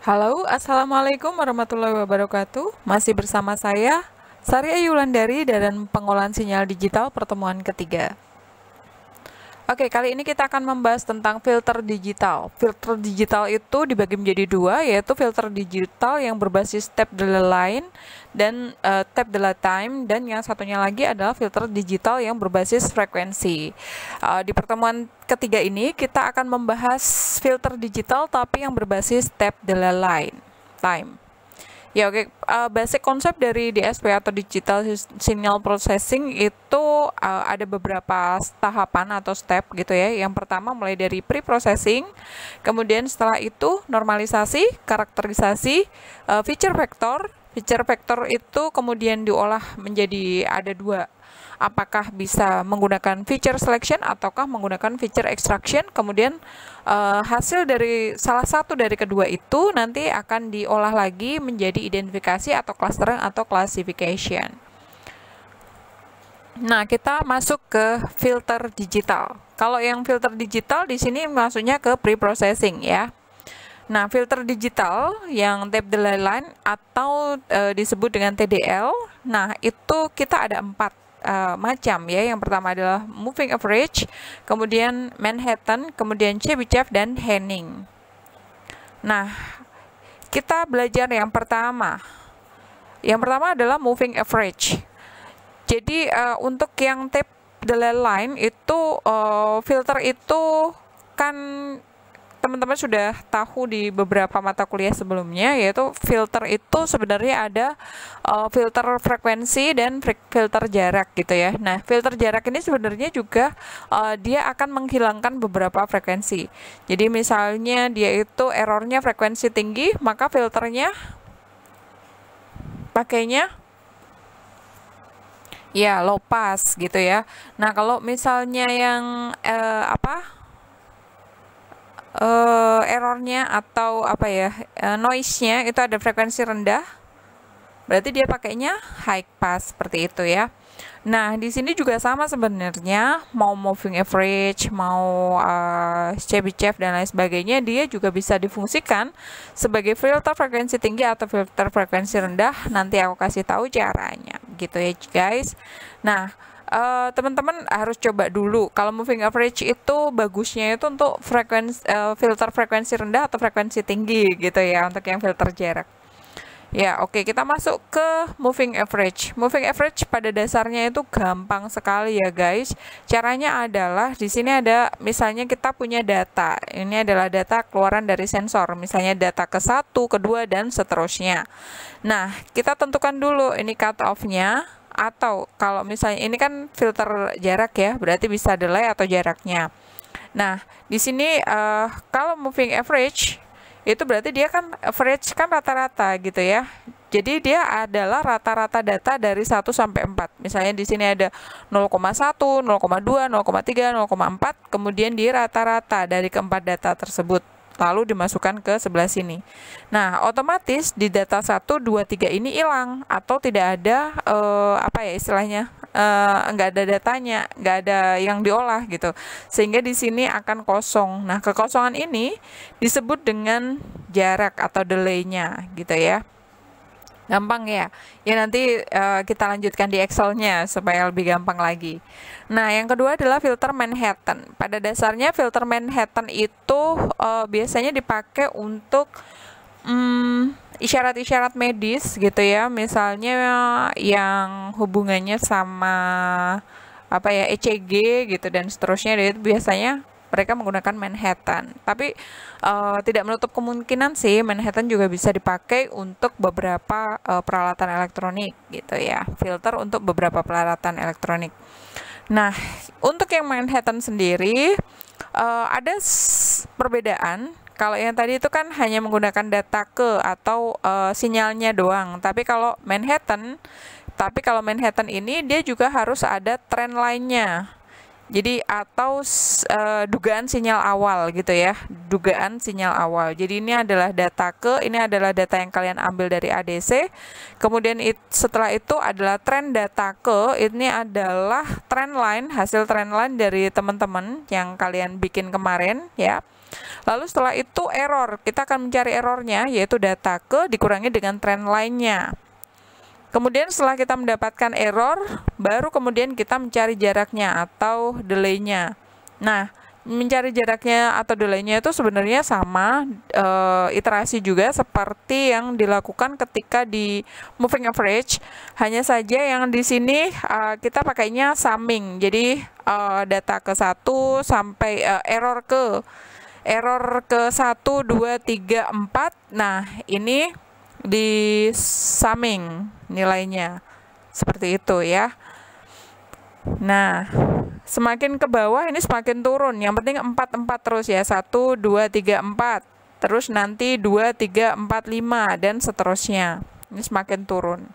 Halo, Assalamualaikum warahmatullahi wabarakatuh. Masih bersama saya, Sari Ayulandari, dan pengolahan sinyal digital pertemuan ketiga. Oke, kali ini kita akan membahas tentang filter digital. Filter digital itu dibagi menjadi dua, yaitu filter digital yang berbasis tap delay line dan tap delay time, dan yang satunya lagi adalah filter digital yang berbasis frekuensi. Di pertemuan ketiga ini kita akan membahas filter digital tapi yang berbasis tap delay line time. Ya oke, basic konsep dari DSP atau Digital Signal Processing itu ada beberapa tahapan atau step gitu ya. Yang pertama mulai dari pre-processing, kemudian setelah itu normalisasi, karakterisasi, feature vector. Feature vector itu kemudian diolah menjadi ada dua. Apakah bisa menggunakan feature selection ataukah menggunakan feature extraction. Kemudian hasil dari salah satu dari kedua itu nanti akan diolah lagi menjadi identifikasi atau clustering atau classification. Nah, kita masuk ke filter digital. Kalau yang filter digital di sini maksudnya ke pre-processing ya. Nah, filter digital yang tap delay line atau disebut dengan TDL. Nah, itu kita ada 4 macam ya. Yang pertama adalah moving average, kemudian Manhattan, kemudian Chebyshev dan Henning. Nah, kita belajar yang pertama. Yang pertama adalah moving average. Jadi untuk yang tap delay line itu filter itu kan teman-teman sudah tahu di beberapa mata kuliah sebelumnya, yaitu filter itu sebenarnya ada filter frekuensi dan filter jarak gitu ya. Nah, filter jarak ini sebenarnya juga dia akan menghilangkan beberapa frekuensi. Jadi misalnya dia itu errornya frekuensi tinggi, maka filternya pakainya ya low pass gitu ya. Nah, kalau misalnya yang errornya atau noise-nya itu ada frekuensi rendah, berarti dia pakainya high pass seperti itu ya. Nah, di sini juga sama sebenarnya, mau moving average, mau Chebyshev dan lain sebagainya, dia juga bisa difungsikan sebagai filter frekuensi tinggi atau filter frekuensi rendah. Nanti aku kasih tahu caranya gitu ya guys. Nah, teman-teman harus coba dulu. Kalau moving average itu bagusnya itu untuk filter frekuensi rendah atau frekuensi tinggi gitu ya, untuk yang filter jarak. Ya, oke, kita masuk ke moving average. Moving average pada dasarnya itu gampang sekali ya, guys. Caranya adalah di sini ada misalnya kita punya data. Ini adalah data keluaran dari sensor, misalnya data ke 1, kedua dan seterusnya. Nah, kita tentukan dulu ini cut off-nya. Atau kalau misalnya ini kan filter jarak ya, berarti bisa delay atau jaraknya. Nah, di sini kalau moving average itu berarti dia kan average kan rata-rata gitu ya. Jadi dia adalah rata-rata data dari 1 sampai 4. Misalnya di sini ada 0,1, 0,2, 0,3, 0,4, kemudian dia rata-rata dari keempat data tersebut. Lalu dimasukkan ke sebelah sini. Nah, otomatis di data 1, 2, 3 ini hilang atau tidak ada istilahnya nggak ada datanya, nggak ada yang diolah gitu. Sehingga di sini akan kosong. Nah, kekosongan ini disebut dengan jarak atau delay-nya gitu ya. Gampang ya. Ya nanti kita lanjutkan di Excel-nya supaya lebih gampang lagi. Nah, yang kedua adalah filter Manhattan. Pada dasarnya filter Manhattan itu biasanya dipakai untuk isyarat-isyarat medis gitu ya. Misalnya yang hubungannya sama ECG gitu dan seterusnya, itu biasanya mereka menggunakan Manhattan. Tapi tidak menutup kemungkinan sih Manhattan juga bisa dipakai untuk beberapa peralatan elektronik gitu ya. Filter untuk beberapa peralatan elektronik. Nah, untuk yang Manhattan sendiri ada perbedaan. Kalau yang tadi itu kan hanya menggunakan data ke atau sinyalnya doang. Tapi kalau Manhattan ini dia juga harus ada trend line-nya. Jadi atau dugaan sinyal awal gitu ya, dugaan sinyal awal. Jadi ini adalah data ke, ini adalah data yang kalian ambil dari ADC. Kemudian setelah itu adalah trend data ke, ini adalah trend line, hasil trend line dari teman-teman yang kalian bikin kemarin ya. Lalu setelah itu error, kita akan mencari errornya, yaitu data ke dikurangi dengan trendline-nya. Kemudian setelah kita mendapatkan error, baru kemudian kita mencari jaraknya atau delay-nya. Nah, mencari jaraknya atau delay-nya itu sebenarnya sama iterasi juga seperti yang dilakukan ketika di moving average. Hanya saja yang di sini kita pakainya summing. Jadi data ke 1 sampai error ke 1, 2, 3, 4. Nah, ini di summing nilainya. Seperti itu ya. Nah, semakin ke bawah ini semakin turun. Yang penting 4 terus ya. 1, 2, 3, 4. Terus nanti 2, 3, 4, 5 dan seterusnya. Ini semakin turun.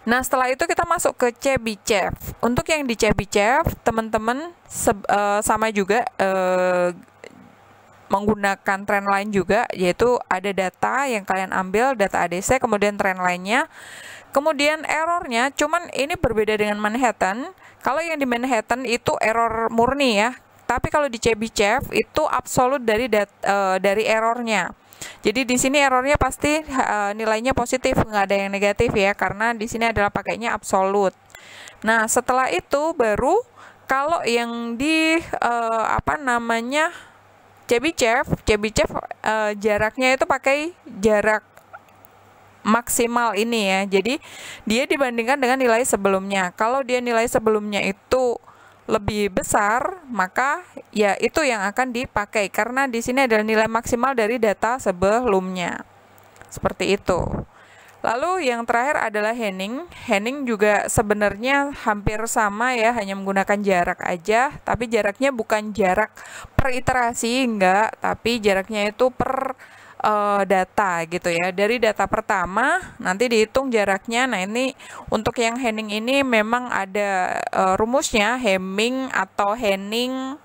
Nah, setelah itu kita masuk ke Chebyshev. Untuk yang di Chebyshev, teman-teman sama juga menggunakan trendline juga, yaitu ada data yang kalian ambil, data ADC, kemudian trendline-nya. Kemudian errornya, cuman ini berbeda dengan Manhattan. Kalau yang di Manhattan itu error murni ya, tapi kalau di Chebyshev itu absolut dari errornya. Jadi di sini errornya pasti nilainya positif, nggak ada yang negatif ya, karena di sini adalah pakainya absolut. Nah, setelah itu baru kalau yang di Chebyshev jaraknya itu pakai jarak maksimal ini ya. Jadi dia dibandingkan dengan nilai sebelumnya. Kalau dia nilai sebelumnya itu lebih besar, maka ya itu yang akan dipakai karena di sini adalah nilai maksimal dari data sebelumnya. Seperti itu. Lalu yang terakhir adalah Henning. Henning juga sebenarnya hampir sama ya, hanya menggunakan jarak aja, tapi jaraknya bukan jarak per iterasi, enggak, tapi jaraknya itu per data gitu ya. Dari data pertama nanti dihitung jaraknya. Nah, ini untuk yang Henning ini memang ada rumusnya, Hemming atau Henning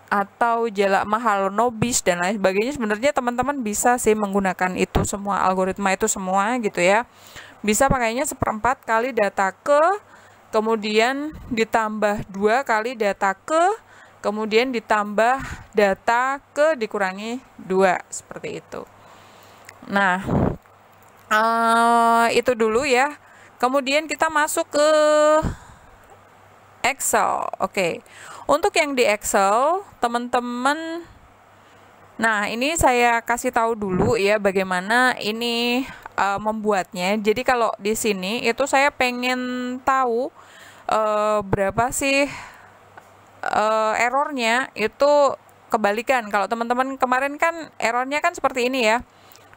atau Jalak Mahalanobis dan lain sebagainya. Sebenarnya teman-teman bisa sih menggunakan itu semua, algoritma itu semua gitu ya. Bisa pakainya 1/4 kali data ke, kemudian ditambah 2 kali data ke, kemudian ditambah data ke dikurangi 2, seperti itu. Nah, itu dulu ya. Kemudian kita masuk ke Excel. Oke. Untuk yang di Excel, teman-teman, nah ini saya kasih tahu dulu ya bagaimana ini membuatnya. Jadi kalau di sini itu saya pengen tahu berapa sih errornya, itu kebalikan. Kalau teman-teman kemarin kan errornya kan seperti ini ya.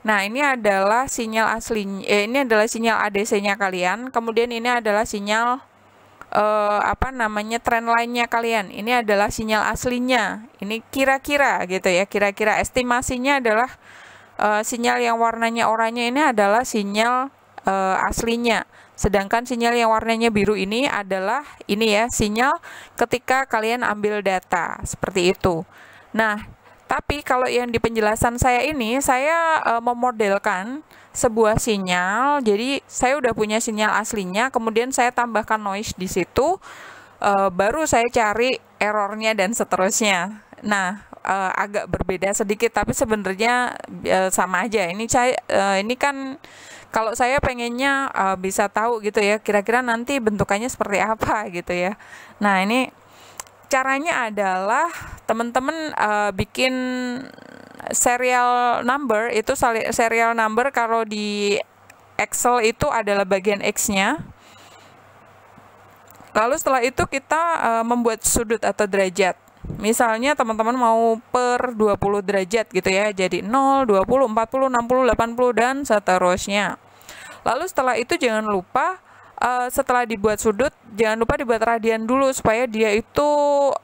Nah, ini adalah sinyal aslinya, ini adalah sinyal ADC-nya kalian. Kemudian ini adalah sinyal trendline-nya kalian. Ini adalah sinyal aslinya. Ini kira-kira gitu ya. Kira-kira estimasinya adalah sinyal yang warnanya oranye ini adalah sinyal aslinya. Sedangkan sinyal yang warnanya biru ini adalah ini ya, sinyal ketika kalian ambil data. Seperti itu. Nah, tapi kalau yang di penjelasan saya ini, saya memodelkan sebuah sinyal. Jadi saya udah punya sinyal aslinya, kemudian saya tambahkan noise di situ, baru saya cari errornya dan seterusnya. Nah, agak berbeda sedikit, tapi sebenarnya sama aja. Ini kan kalau saya pengennya bisa tahu gitu ya, kira-kira nanti bentukannya seperti apa gitu ya. Nah, ini caranya adalah teman-teman bikin serial number. Itu serial number kalau di Excel itu adalah bagian X-nya. Lalu setelah itu kita membuat sudut atau derajat. Misalnya teman-teman mau per 20 derajat gitu ya. Jadi 0, 20, 40, 60, 80 dan seterusnya. Lalu setelah itu jangan lupa setelah dibuat sudut, jangan lupa dibuat radian dulu supaya dia itu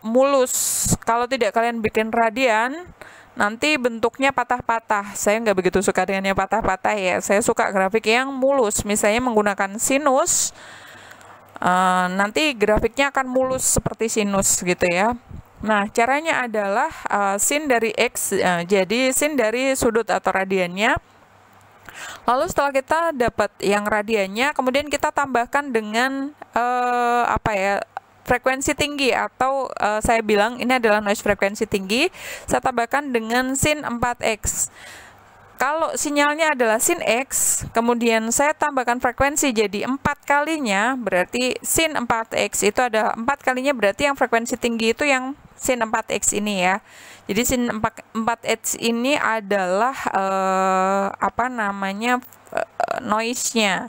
mulus. Kalau tidak kalian bikin radian, nanti bentuknya patah-patah. Saya nggak begitu suka dengan yang patah-patah ya. Saya suka grafik yang mulus. Misalnya menggunakan sinus, nanti grafiknya akan mulus seperti sinus gitu ya. Nah, caranya adalah sin dari X, jadi sin dari sudut atau radiannya. Lalu setelah kita dapat yang radiannya, kemudian kita tambahkan dengan frekuensi tinggi, atau saya bilang ini adalah noise frekuensi tinggi, saya tambahkan dengan sin 4x. Kalau sinyalnya adalah sin X, kemudian saya tambahkan frekuensi jadi 4 kalinya, berarti sin 4X itu ada 4 kalinya, berarti yang frekuensi tinggi itu yang sin 4X ini ya. Jadi sin 4X ini adalah noise-nya.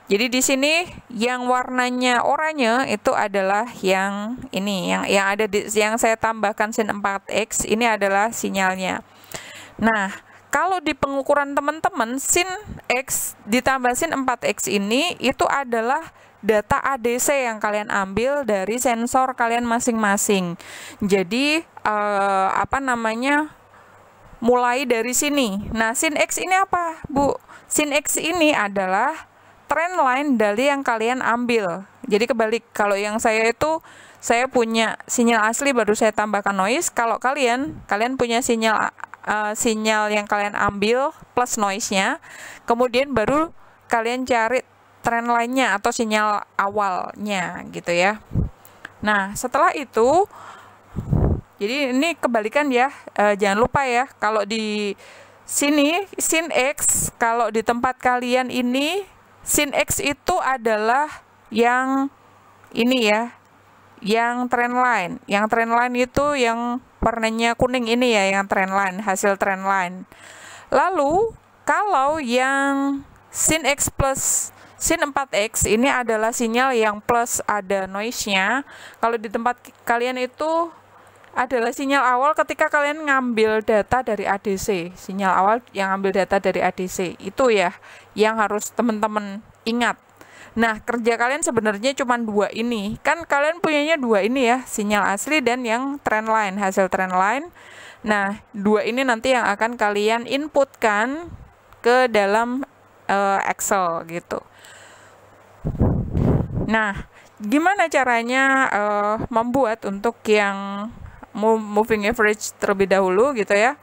Jadi di sini yang warnanya oranye itu adalah yang ini, yang ada yang saya tambahkan sin 4X ini adalah sinyalnya. Nah, kalau di pengukuran teman-teman, sin X ditambah sin 4X ini itu adalah data ADC yang kalian ambil dari sensor kalian masing-masing. Jadi, mulai dari sini. Nah, sin X ini apa, Bu? Sin X ini adalah trend line dari yang kalian ambil. Jadi kebalik, kalau yang saya itu, saya punya sinyal asli baru saya tambahkan noise. Kalau kalian punya sinyal yang kalian ambil plus noise-nya, kemudian baru kalian cari trend line-nya atau sinyal awalnya gitu ya. Nah, setelah itu, jadi ini kebalikan ya, jangan lupa ya, kalau di sini sin X, kalau di tempat kalian ini sin X itu adalah yang ini ya, yang trend line. Yang trend line itu yang warnanya kuning ini ya, yang trend line, hasil trend line. Lalu kalau yang sin X plus sin 4X ini adalah sinyal yang plus ada noise-nya. Kalau di tempat kalian itu adalah sinyal awal ketika kalian ngambil data dari ADC. Sinyal awal yang ambil data dari ADC. Itu ya yang harus teman-teman ingat. Nah, kerja kalian sebenarnya cuma 2 ini. Kan kalian punyanya 2 ini ya, sinyal asli dan yang trend line, hasil trend line. Nah, 2 ini nanti yang akan kalian inputkan ke dalam Excel gitu. Nah, gimana caranya membuat untuk yang moving average terlebih dahulu gitu ya.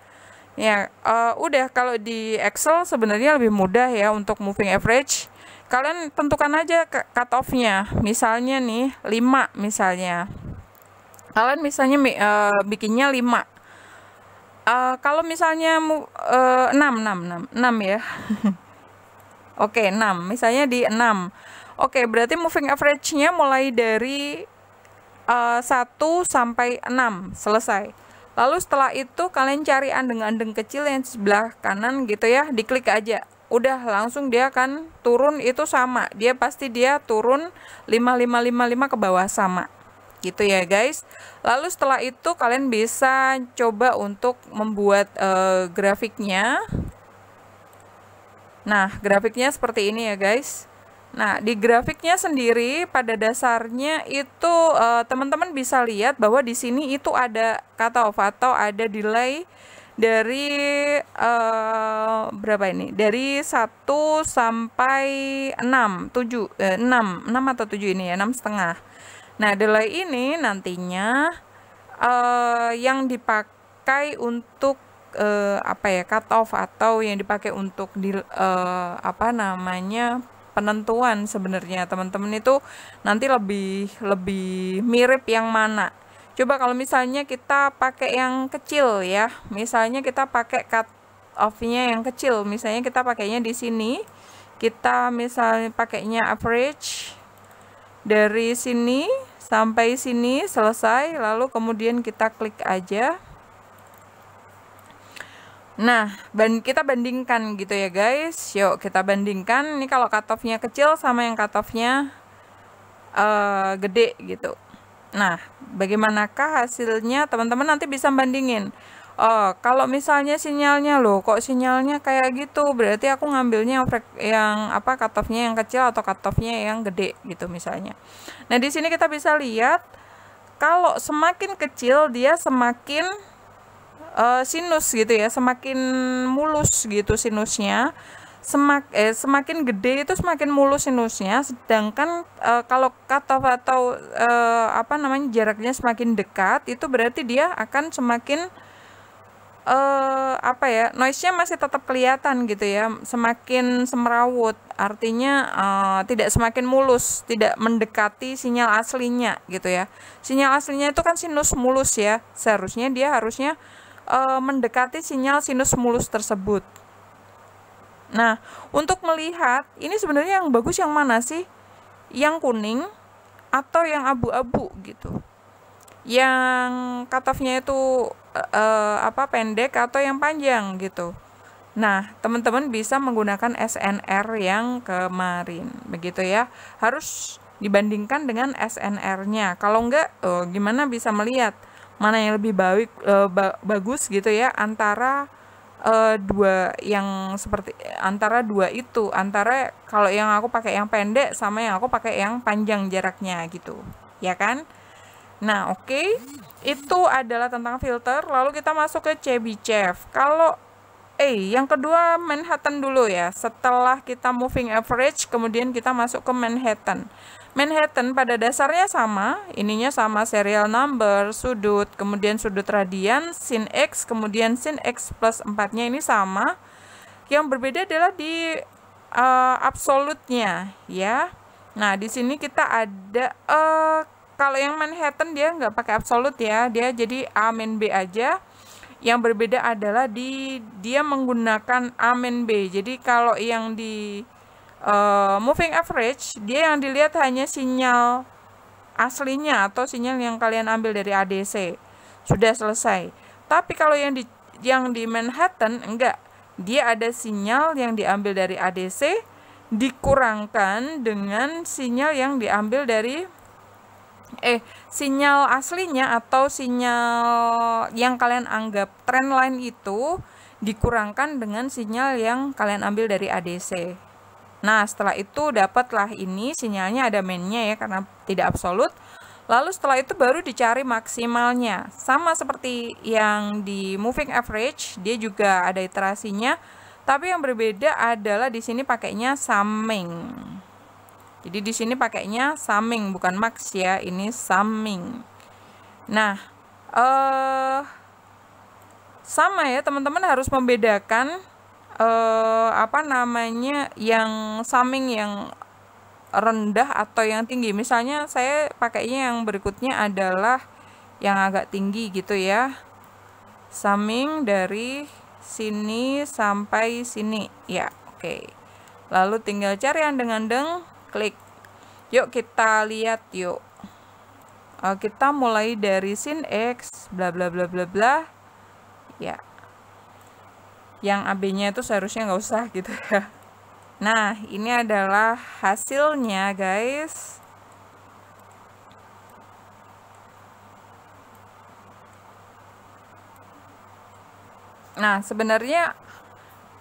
Ya, udah kalau di Excel sebenarnya lebih mudah ya untuk moving average. Kalian tentukan aja cut off-nya, misalnya nih 5 misalnya. Kalian misalnya bikinnya 5. Kalau misalnya 6 ya. Oke, 6. Misalnya di 6. Oke, berarti moving average-nya mulai dari 1 sampai 6 selesai. Lalu setelah itu kalian cari andeng-andeng kecil yang sebelah kanan gitu ya, diklik aja. Udah langsung dia akan turun itu sama. Dia pasti turun 5555 ke bawah sama. Gitu ya guys. Lalu setelah itu kalian bisa coba untuk membuat grafiknya. Nah, grafiknya seperti ini ya guys. Nah, di grafiknya sendiri pada dasarnya itu teman-teman bisa lihat bahwa di sini itu ada cutoff atau ada delay dari berapa ini? Dari 1 sampai 6, 6 atau 7 ini ya, 6,5. Nah, delay ini nantinya yang dipakai untuk cut off atau yang dipakai untuk penentuan sebenarnya teman-teman itu nanti lebih mirip yang mana. Coba kalau misalnya kita pakai yang kecil ya, misalnya kita pakai cut off-nya yang kecil, misalnya kita pakainya di sini, kita misalnya pakainya average dari sini sampai sini selesai, lalu kemudian kita klik aja. Nah, kita bandingkan gitu ya guys. Yuk kita bandingkan, ini kalau cut off-nya kecil sama yang cut off-nya gede gitu. Nah, bagaimanakah hasilnya? Teman-teman nanti bisa bandingin. Oh, kalau misalnya sinyalnya kok sinyalnya kayak gitu, berarti aku ngambilnya yang cut off-nya yang kecil atau cut off-nya yang gede gitu misalnya. Nah, di sini kita bisa lihat kalau semakin kecil dia semakin sinus gitu ya, semakin mulus gitu sinusnya. Semakin gede itu semakin mulus sinusnya, sedangkan kalau cut off atau jaraknya semakin dekat itu berarti dia akan semakin apa ya, noise-nya masih tetap kelihatan gitu ya, semakin semrawut, artinya tidak semakin mulus, tidak mendekati sinyal aslinya gitu ya. Sinyal aslinya itu kan sinus mulus ya, seharusnya dia harusnya mendekati sinyal sinus mulus tersebut. Nah, untuk melihat ini sebenarnya yang bagus yang mana sih? Yang kuning atau yang abu-abu gitu? Yang cutoff-nya itu pendek atau yang panjang gitu. Nah, teman-teman bisa menggunakan SNR yang kemarin, begitu ya. Harus dibandingkan dengan SNR-nya. Kalau enggak, gimana bisa melihat mana yang lebih bagus gitu ya antara antara dua itu, antara kalau yang aku pakai yang pendek sama yang aku pakai yang panjang jaraknya gitu, ya kan? Nah, oke. Itu adalah tentang filter. Lalu kita masuk ke Chebyshev. Kalau yang kedua Manhattan dulu ya. Setelah kita moving average, kemudian kita masuk ke Manhattan. Manhattan pada dasarnya sama, ininya sama, serial number, sudut, kemudian sudut radian, sin X, kemudian sin X plus 4-nya ini sama. Yang berbeda adalah di absolutnya ya. Nah, di sini kita ada kalau yang Manhattan dia nggak pakai absolut ya, dia jadi A min B aja. Yang berbeda adalah dia menggunakan A min B. Jadi kalau yang di moving average, dia yang dilihat hanya sinyal aslinya atau sinyal yang kalian ambil dari ADC. Sudah selesai. Tapi kalau yang di Manhattan enggak. Dia ada sinyal yang diambil dari ADC dikurangkan dengan sinyal yang diambil dari sinyal aslinya atau sinyal yang kalian anggap trendline itu dikurangkan dengan sinyal yang kalian ambil dari ADC. Nah, setelah itu dapatlah ini sinyalnya ada main-nya ya karena tidak absolut. Lalu setelah itu baru dicari maksimalnya. Sama seperti yang di moving average, dia juga ada iterasinya, tapi yang berbeda adalah di sini pakainya summing. Jadi di sini pakainya summing bukan max ya, ini summing. Nah, sama ya teman-teman harus membedakan yang summing yang rendah atau yang tinggi. Misalnya saya pakainya yang berikutnya adalah yang agak tinggi gitu ya. Summing dari sini sampai sini ya, oke. Lalu tinggal cari yang dengan klik. Yuk kita lihat yuk. Kita mulai dari sin X bla bla bla bla bla. Ya. Yang AB-nya itu seharusnya nggak usah gitu ya. Nah, ini adalah hasilnya, guys. Nah, sebenarnya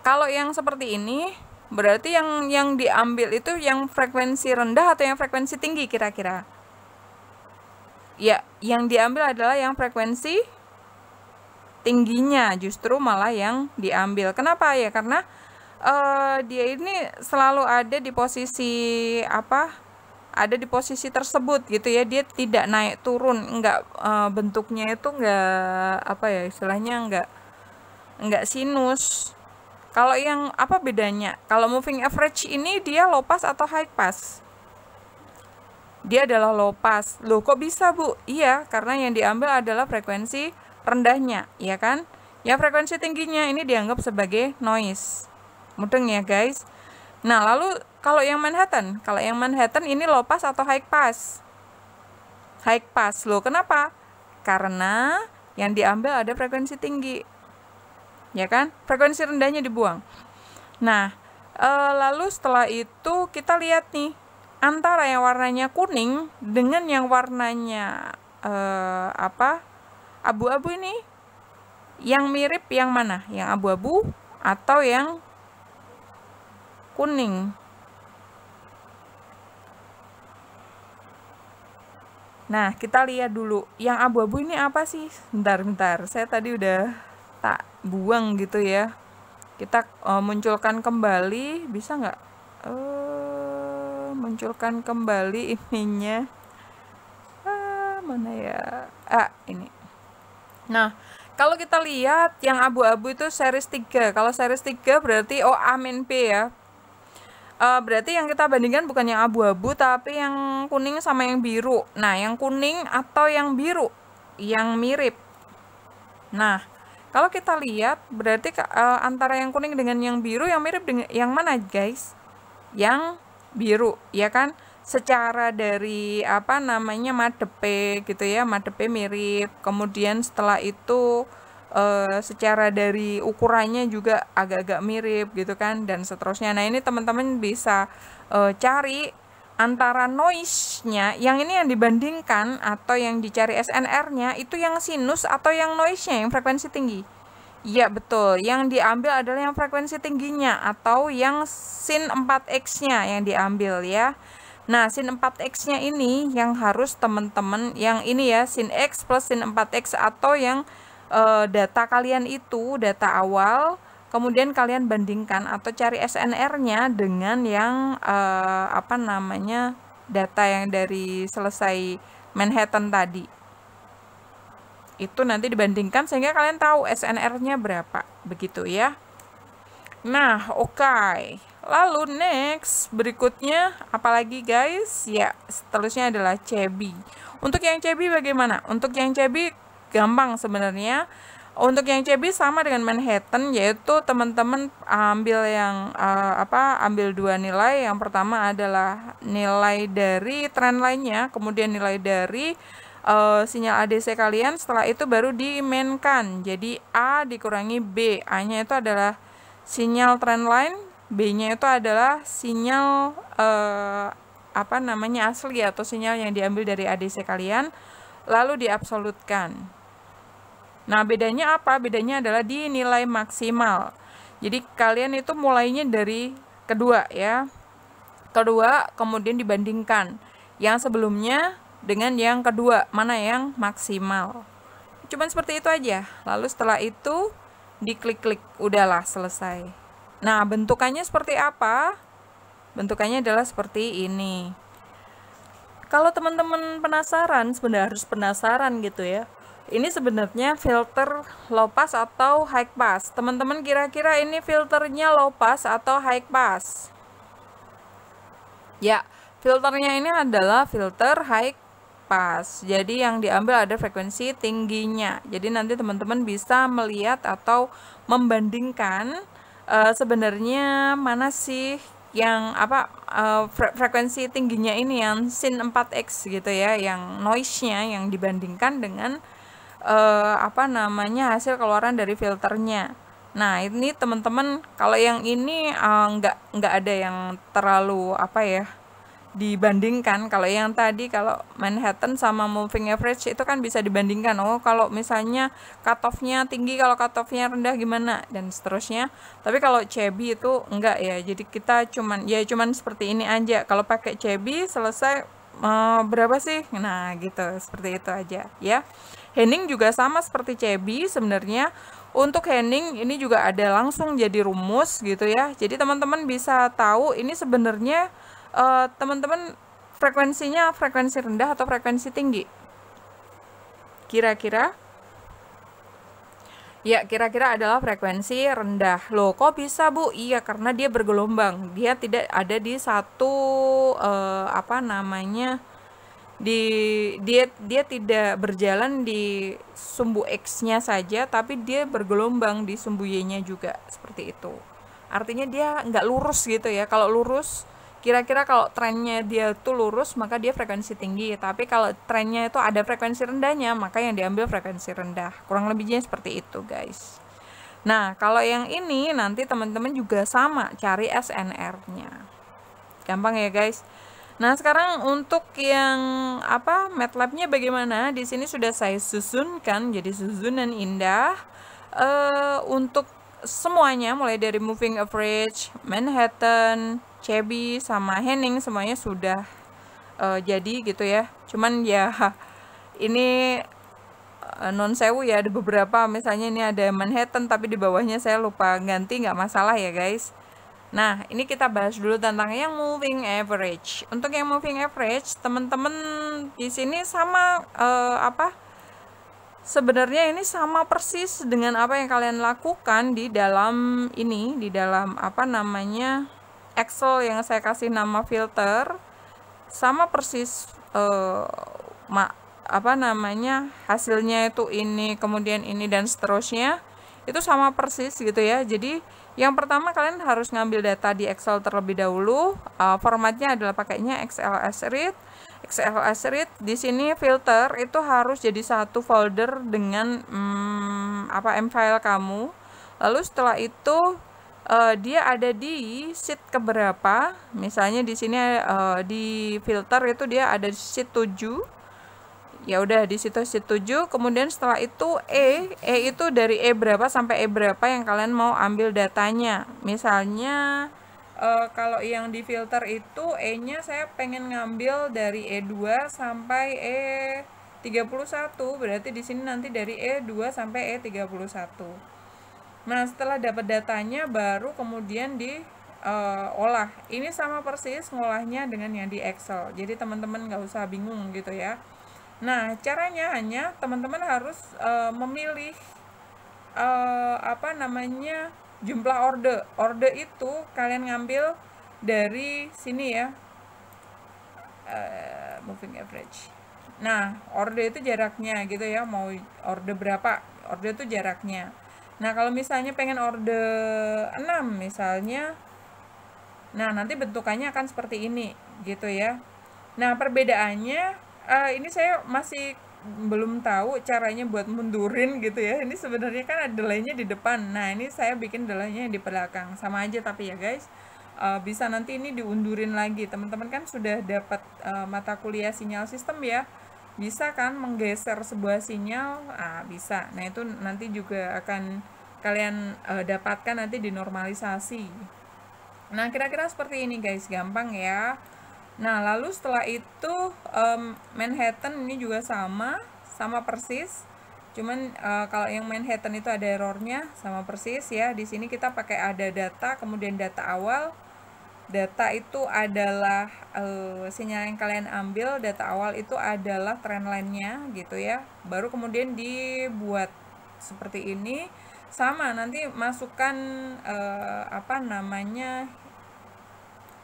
kalau yang seperti ini berarti yang diambil itu yang frekuensi rendah atau yang frekuensi tinggi kira-kira? Ya, yang diambil adalah yang frekuensi tingginya, justru malah yang diambil. Kenapa ya? Karena dia ini selalu ada di posisi ada di posisi tersebut gitu ya, dia tidak naik turun, enggak bentuknya itu enggak istilahnya enggak sinus. Kalau yang apa bedanya? Kalau moving average ini dia low pass atau high pass? Dia adalah low pass. Loh, kok bisa, Bu? Iya, karena yang diambil adalah frekuensi rendahnya, ya kan? Yang frekuensi tingginya ini dianggap sebagai noise. Mudeng ya, guys. Nah, lalu kalau yang Manhattan ini low pass atau high pass? High pass. Loh, kenapa? Karena yang diambil ada frekuensi tinggi. Ya kan? Frekuensi rendahnya dibuang. Nah, lalu setelah itu kita lihat nih antara yang warnanya kuning dengan yang warnanya abu-abu ini, yang mirip yang mana? Yang abu-abu atau yang kuning? Nah, kita lihat dulu yang abu-abu ini apa sih? Bentar, saya tadi udah tak buang gitu ya. Kita munculkan kembali, bisa nggak? Munculkan kembali ininya. Mana ya? Ini. Nah, Kalau kita lihat yang abu-abu itu series 3. Kalau series 3 berarti A min B ya. Berarti yang kita bandingkan bukan yang abu-abu tapi yang kuning sama yang biru. Nah, yang kuning atau yang biru yang mirip. Nah, kalau kita lihat berarti antara yang kuning dengan yang biru yang mirip dengan yang mana, guys? Yang biru, ya kan? Secara dari apa namanya madepe gitu ya, madepe mirip. Kemudian setelah itu secara dari ukurannya juga agak-agak mirip gitu kan, dan seterusnya. Nah, ini teman-teman bisa cari antara noise-nya, yang ini yang dibandingkan atau yang dicari SNR-nya itu yang sinus atau yang noise-nya yang frekuensi tinggi. Iya betul, yang diambil adalah yang frekuensi tingginya atau yang sin 4x-nya yang diambil ya. Nah, sin 4x-nya ini yang harus teman-teman, yang ini ya, sin x plus sin 4x, atau yang data kalian itu, data awal, kemudian kalian bandingkan atau cari SNR-nya dengan yang apa namanya, data yang dari selesai Manhattan tadi. Itu nanti dibandingkan sehingga kalian tahu SNR-nya berapa, begitu ya. Nah, oke. Lalu next, berikutnya apalagi guys? Ya, seterusnya adalah Cebi. Untuk yang Cebi bagaimana? Untuk yang Cebi gampang sebenarnya. Untuk yang Cebi sama dengan Manhattan, yaitu teman-teman ambil yang ambil dua nilai. Yang pertama adalah nilai dari trendline-nya, kemudian nilai dari sinyal ADC kalian. Setelah itu baru dimainkan. Jadi A dikurangi B. A-nya itu adalah sinyal trendline, B-nya itu adalah sinyal apa namanya asli atau sinyal yang diambil dari ADC kalian, lalu diabsolutkan. Nah, bedanya apa? Bedanya adalah di nilai maksimal. Jadi kalian itu mulainya dari kedua ya. Kedua, kemudian dibandingkan yang sebelumnya dengan yang kedua, mana yang maksimal. Cuman seperti itu aja. Lalu setelah itu diklik-klik, udahlah selesai. Nah, bentukannya seperti apa? Bentukannya adalah seperti ini. Kalau teman-teman penasaran, sebenarnya harus penasaran gitu ya. Ini sebenarnya filter low pass atau high pass. Teman-teman kira-kira ini filternya low pass atau high pass? Ya, filternya ini adalah filter high pass. Jadi yang diambil ada frekuensi tingginya. Jadi nanti teman-teman bisa melihat atau membandingkan sebenarnya mana sih yang frekuensi tingginya ini yang sin 4x gitu ya, yang noise-nya yang dibandingkan dengan apa namanya hasil keluaran dari filternya. Nah, ini teman-teman kalau yang ini nggak ada yang terlalu apa ya dibandingkan. Kalau yang tadi, kalau Manhattan sama moving average itu kan bisa dibandingkan. Oh, kalau misalnya cutoff-nya tinggi, kalau cutoff-nya rendah gimana, dan seterusnya. Tapi kalau Cebi itu enggak ya. Jadi kita cuman seperti ini aja. Kalau pakai Cebi selesai berapa sih? Nah, gitu. Seperti itu aja ya. Henning juga sama seperti Cebi sebenarnya. Untuk Henning ini juga ada langsung jadi rumus gitu ya. Jadi teman-teman bisa tahu ini sebenarnya teman-teman frekuensinya frekuensi rendah atau frekuensi tinggi. Kira-kira? Ya, kira-kira adalah frekuensi rendah. Loh, kok bisa, Bu? Iya, karena dia bergelombang. Dia tidak ada di satu apa namanya? Dia tidak berjalan di sumbu X-nya saja, tapi dia bergelombang di sumbu Y-nya juga, seperti itu. Artinya dia nggak lurus gitu ya. Kalau lurus, kira-kira kalau trennya dia tuh lurus, maka dia frekuensi tinggi. Tapi kalau trennya itu ada frekuensi rendahnya, maka yang diambil frekuensi rendah. Kurang lebihnya seperti itu, guys. Nah, kalau yang ini nanti teman-teman juga sama, cari SNR-nya. Gampang ya, guys. Nah, sekarang untuk yang MATLAB-nya bagaimana? Di sini sudah saya susunkan jadi susunan indah untuk semuanya, mulai dari moving average, Manhattan, Cebi sama Henning, semuanya sudah jadi gitu ya. Cuman ya ini non sewu ya, ada beberapa, misalnya ini ada Manhattan tapi di bawahnya saya lupa ganti, nggak masalah ya guys. Nah, ini kita bahas dulu tentang yang moving average. Untuk yang moving average, teman-teman di sini sama Sebenarnya ini sama persis dengan apa yang kalian lakukan di dalam ini, di dalam apa namanya Excel yang saya kasih nama filter. Sama persis apa namanya hasilnya itu ini, kemudian ini dan seterusnya. Itu sama persis gitu ya. Jadi yang pertama kalian harus ngambil data di Excel terlebih dahulu. Formatnya adalah pakainya XLS Read. XLS Read di sini filter itu harus jadi satu folder dengan M-file kamu. Lalu setelah itu dia ada di sheet keberapa? Misalnya di sini di filter itu dia ada di sheet 7. Ya udah di situ sheet 7. Kemudian setelah itu E itu dari E berapa sampai E berapa yang kalian mau ambil datanya. Misalnya kalau yang di filter itu E-nya saya pengen ngambil dari E2 sampai E31. Berarti di sini nanti dari E2 sampai E31. Nah, setelah dapat datanya baru kemudian diolah. Ini sama persis ngolahnya dengan yang di Excel. Jadi teman-teman nggak usah bingung gitu ya. Nah, caranya hanya teman-teman harus memilih apa namanya jumlah order. Order itu kalian ngambil dari sini ya, moving average. Nah, order itu jaraknya gitu ya, mau order berapa, order itu jaraknya. Nah, kalau misalnya pengen order 6 misalnya, nah nanti bentukannya akan seperti ini gitu ya. Nah, perbedaannya ini saya masih belum tahu caranya buat mundurin gitu ya. Ini sebenarnya kan ada delay-nya di depan. Nah, ini saya bikin delay-nya di belakang. Sama aja tapi ya guys. Bisa nanti ini diundurin lagi. Teman-teman kan sudah dapat mata kuliah sinyal sistem ya. Bisa kan menggeser sebuah sinyal? Bisa. Nah, itu nanti juga akan kalian dapatkan nanti dinormalisasi. Nah, kira-kira seperti ini guys. Gampang ya. Nah, lalu setelah itu Manhattan ini juga sama persis. Cuman kalau yang Manhattan itu ada errornya sama persis ya. Di sini kita pakai ada data, kemudian data awal. Data itu adalah sinyal yang kalian ambil, data awal itu adalah trendline-nya gitu ya. Baru kemudian dibuat seperti ini. Sama nanti masukkan apa namanya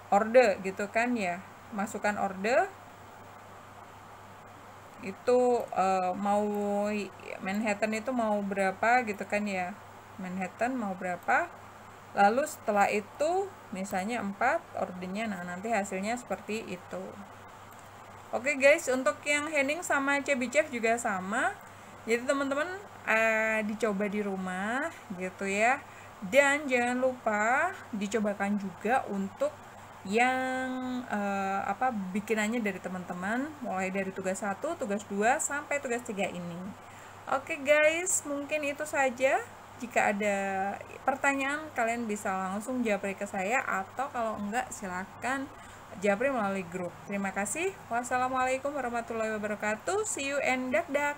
order gitu kan ya. Masukkan order itu mau Manhattan itu mau berapa gitu kan ya, Manhattan mau berapa, lalu setelah itu misalnya 4 ordernya. Nah, nanti hasilnya seperti itu. Oke guys, untuk yang Henning sama Cebichef juga sama. Jadi teman-teman dicoba di rumah gitu ya, dan jangan lupa dicobakan juga untuk yang bikinannya dari teman-teman, mulai dari tugas 1, tugas 2 sampai tugas 3 ini. Oke guys, mungkin itu saja. Jika ada pertanyaan kalian bisa langsung japri ke saya, atau kalau enggak silakan japri melalui grup. Terima kasih. Wassalamualaikum warahmatullahi wabarakatuh. See you and dak dak.